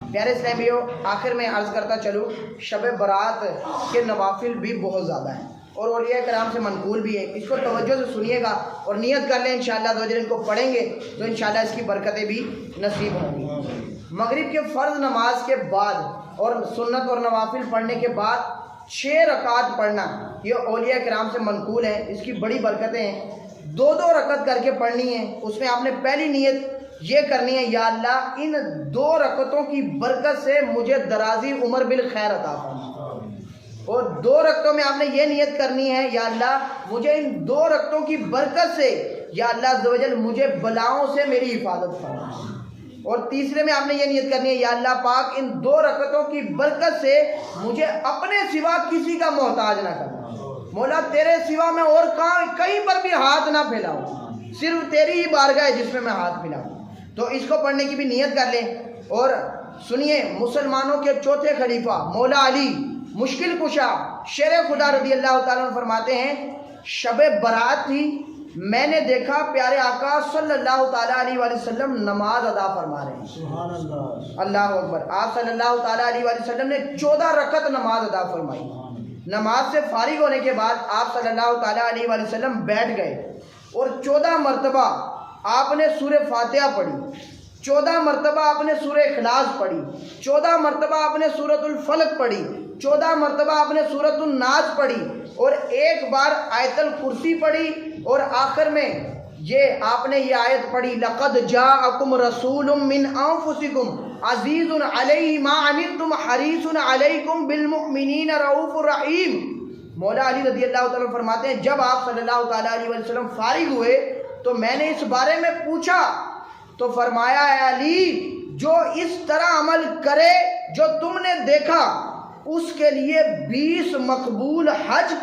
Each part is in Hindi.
प्यारे इस्लामियों, आखिर में अर्ज़ करता चलूँ, शब बारात के नवाफिल भी बहुत ज़्यादा हैं और औलिया कराम से मनकूल भी है। इसको तवज्जो से सुनिएगा और नियत कर लें इंशाअल्लाह इनको पढ़ेंगे तो इंशाअल्लाह इसकी बरकतें भी नसीब होंगी। मगरिब के फ़र्ज़ नमाज के बाद और सुन्नत और नवाफिल पढ़ने के बाद 6 रकात पढ़ना, ये औलिया कराम से मनकूल है। इसकी बड़ी बरकतें हैं। 2-2 रकत करके पढ़नी है। उसमें आपने पहली नियत ये करनी है, या अल्लाह इन 2 रकतों की बरकत से मुझे दराजी उम्र बिल खैर अता फरमा। और 2 रकतों में आपने ये नियत करनी है, या अल्लाह मुझे इन 2 रकतों की बरकत से, या अल्लाह अज़्ज़ व जल मुझे बलाओं से मेरी हिफाजत फरमा। और तीसरे में आपने ये नियत करनी है, या अल्लाह पाक इन 2 रकतों की बरकत से मुझे अपने सिवा किसी का मोहताज ना करना। मौला तेरे सिवा मैं और कहीं पर भी हाथ ना फैलाऊं, सिर्फ तेरी ही बारगाह है जिसमें मैं हाथ फैलाऊं। तो इसको पढ़ने की भी नियत कर लें। और सुनिए, मुसलमानों के चौथे खलीफा मौला अली मुश्किल कुशा शेर खुदा रज़ी अल्लाह ताला अन्हु फरमाते हैं, शब बारात थी, मैंने देखा प्यारे आका सल्लल्लाहु ताला अलैहि वसल्लम नमाज अदा फरमा रहे हैं। सुभान अल्लाह, अल्लाह अकबर। आप सल्लल्लाहु ताला अलैहि वसल्लम ने 14 रकत नमाज अदा फरमाई। नमाज से फारिग होने के बाद आप सल्लल्लाहु ताला अलैहि वसल्लम बैठ गए और 14 मरतबा आपने सूरह फातिहा पढ़ी, 14 मरतबा आपने सूरह इखलास पढ़ी, 14 मरतबा आपने सूरतुल फलक पढ़ी, 14 मरतबा आपने सूरतुन नास पढ़ी और 1 बार आयतल कुर्सी पढ़ी। और आखिर में ये आपने ये आयत पढ़ी, लक़द जाअकुम रसूलुम मिन अनफुसिकुम अज़ीज़ुन अलैहि मा अनित्तुम हरीसुन अलैकुम बिल मुमिनीना रऊफ़ुर रहीम। मौला अली रज़ी अल्लाह ताला फरमाते हैं, जब आप सल्लल्लाहु ताला अलैहि वसल्लम फारिग हुए तो मैंने इस बारे में पूछा तो फरमाया, अली जो इस तरह अमल करे जो तुमने देखा उसके लिए 20 मकबूल हज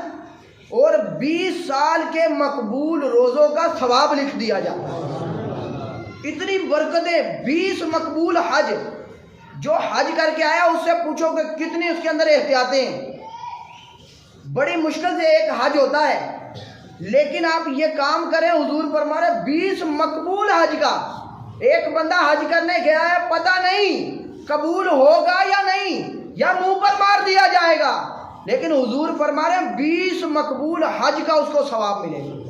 और 20 साल के मकबूल रोज़ों का सवाब लिख दिया जाता है। इतनी बरकतें, 20 मकबूल हज। जो हज करके आया उससे पूछो कि कितनी उसके अंदर एहतियातें हैं। बड़ी मुश्किल से एक हज होता है, लेकिन आप ये काम करें, हुजूर फरमा रहे 20 मकबूल हज का। एक बंदा हज करने गया है, पता नहीं कबूल होगा या नहीं, या मुंह पर मार दिया जाएगा, लेकिन हुजूर फरमा रहे 20 मकबूल हज का उसको सवाब मिलेगा।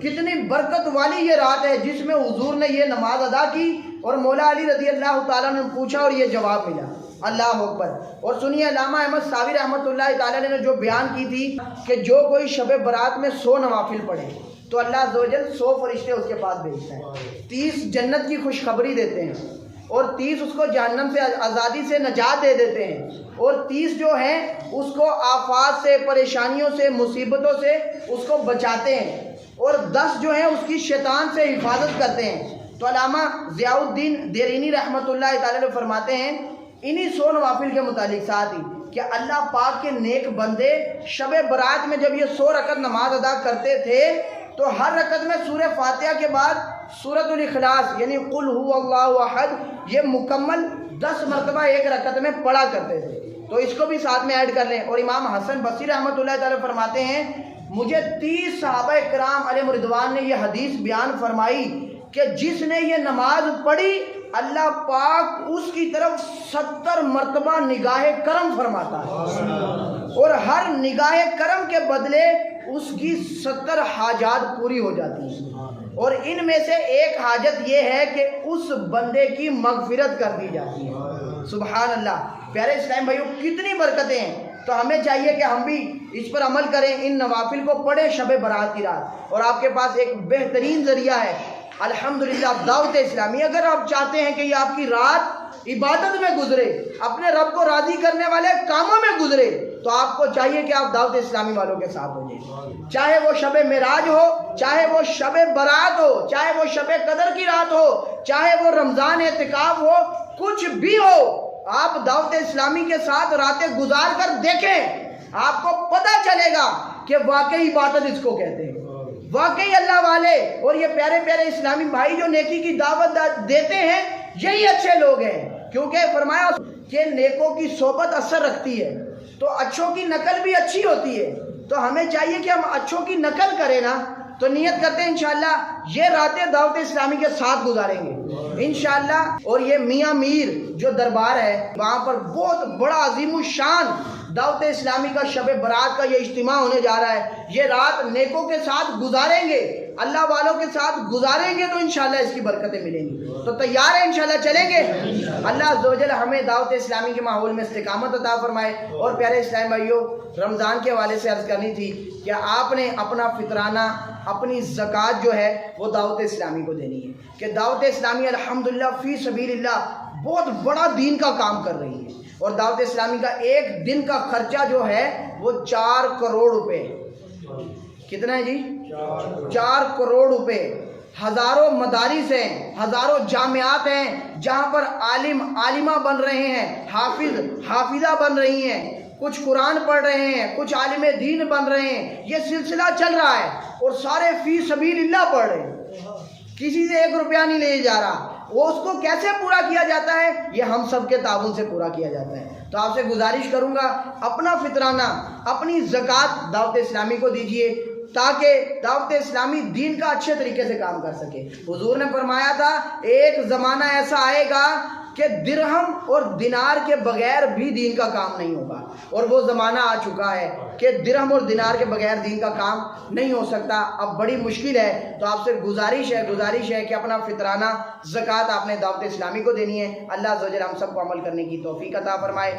कितनी बरकत वाली ये रात है जिसमें हुजूर ने ये नमाज अदा की और मौला अली रज़ी अल्लाह ताला ने पूछा और ये जवाब मिला। अल्लाह अकबर। और सुनिए, अल्लामा अहमद सावी रहमतुल्लाह ताला ने जो बयान की थी कि जो कोई शब बारात में 100 नवाफिल पढ़े तो अल्लाह अज़्ज़ व जल 100 फरिश्ते उसके पास भेजता है, 30 जन्नत की खुशखबरी देते हैं और 30 उसको जहन्नम से आज़ादी से नजात दे देते हैं और 30 जो हैं उसको आफात से, परेशानियों से, मुसीबतों से उसको बचाते हैं और 10 जो हैं उसकी शैतान से हिफाजत करते हैं। तो अल्लामा ज़ियाउद्दीन देरीनी रहमतुल्लाह ताला ने फरमाते हैं इन्हीं 100 नवाफिल के मुतालिक साथ ही कि अल्लाह पाक के नेक बंदे शब बारात में जब ये 100 रकत नमाज अदा करते थे तो हर रकत में सूरह फातिहा के बाद सूरतुल इखलास यानी कुल हुवल्लाहु अहद ये मुकम्मल 10 मरतबा एक रकत में पढ़ा करते थे। तो इसको भी साथ में ऐड कर लें। और इमाम हसन बसरी रहमतुल्लाह ताला फरमाते हैं, मुझे 30 सहाबा किराम अलैहिम रिदवान ने यह हदीस बयान फरमाई कि जिसने ये नमाज पढ़ी अल्लाह पाक उसकी तरफ 70 मरतबा निगाह करम फरमाता है और हर निगाह करम के बदले उसकी 70 हाजात पूरी हो जाती हैं और इनमें से एक हाजत ये है कि उस बंदे की मगफिरत कर दी जाती है। सुभान अल्लाह। प्यारे इस्लाम भाइयों, कितनी बरकतें हैं। तो हमें चाहिए कि हम भी इस पर अमल करें, इन नवाफिल को पढ़ें शब बारात की रात। और आपके पास एक बेहतरीन ज़रिया है अल्हम्दुलिल्लाह, दावत इस्लामी। अगर आप चाहते हैं कि ये आपकी रात इबादत में गुजरे, अपने रब को राज़ी करने वाले कामों में गुजरे, तो आपको चाहिए कि आप दावत इस्लामी वालों के साथ हो जाए। चाहे वो शब मेराज हो, चाहे वो शब बारात हो, चाहे वो शब कदर की रात हो, चाहे वो रमज़ान एतिकाफ हो, कुछ भी हो, आप दावत इस्लामी के साथ रातें गुजार कर देखें, आपको पता चलेगा कि वाकई इबादत इसको कहते हैं, वाकई अल्लाह वाले। और ये प्यारे प्यारे इस्लामी भाई जो नेकी की दावत देते हैं यही अच्छे लोग हैं, क्योंकि फरमाया कि नेकों की सोबत असर रखती है तो अच्छों की नकल भी अच्छी होती है। तो हमें चाहिए कि हम अच्छों की नकल करें ना, तो नियत करते हैं इंशाअल्लाह ये रातें दावत इस्लामी के साथ गुजारेंगे इंशाअल्लाह। और ये मियाँ मीर जो दरबार है वहाँ पर बहुत बड़ा अजीम शान दावत इस्लामी का शब बरात का ये इज्तिमा होने जा रहा है। ये रात नेकों के साथ गुजारेंगे, अल्लाह वालों के साथ गुजारेंगे तो इंशाअल्लाह इसकी बरकतें मिलेंगी। तो तैयार है इंशाअल्लाह चलेंगे। अल्लाह अज़्ज़ व जल हमें दावत इस्लामी के माहौल में इस्तिकामत अता फरमाए। और प्यारे इस्लाम भाइयों, रमज़ान के हवाले से अर्ज़ करनी थी कि आपने अपना फितराना, अपनी ज़कात जो है वो दावत इस्लामी को देनी है कि दावत इस्लामी अल्हम्दुलिल्लाह फ़ी सबीलिल्लाह बहुत बड़ा दीन का काम कर रही है। और दावत इस्लामी का एक दिन का खर्चा जो है वो 4 करोड़ रुपए। कितना है जी? 4 करोड़ रुपए। हज़ारों मदारिस हैं, हज़ारों जामियात हैं जहाँ पर आलिम आलिमा बन रहे हैं, हाफिज हाफिजा बन रही हैं, कुछ कुरान पढ़ रहे हैं, कुछ आलिम दीन बन रहे हैं। ये सिलसिला चल रहा है और सारे फी सबीलिल्लाह पढ़ रहे हैं, किसी से 1 रुपया नहीं ले जा रहा। वो उसको कैसे पूरा किया जाता है? ये हम सब के ताउन से पूरा किया जाता है। तो आपसे गुजारिश करूंगा अपना फितराना, अपनी ज़कात दावत इस्लामी को दीजिए ताकि दावत इस्लामी दीन का अच्छे तरीके से काम कर सके। हुजूर ने फरमाया था एक ज़माना ऐसा आएगा कि दिरहम और दिनार के बगैर भी दीन का काम नहीं होगा। और वो ज़माना आ चुका है कि दिरहम और दिनार के बगैर दीन का काम नहीं हो सकता। अब बड़ी मुश्किल है। तो आपसे गुजारिश है कि अपना फितराना ज़कात आपने दावत इस्लामी को देनी है। अल्लाह अज़्ज़ व जल हम सबको अमल करने की तौफीक अता फरमाए।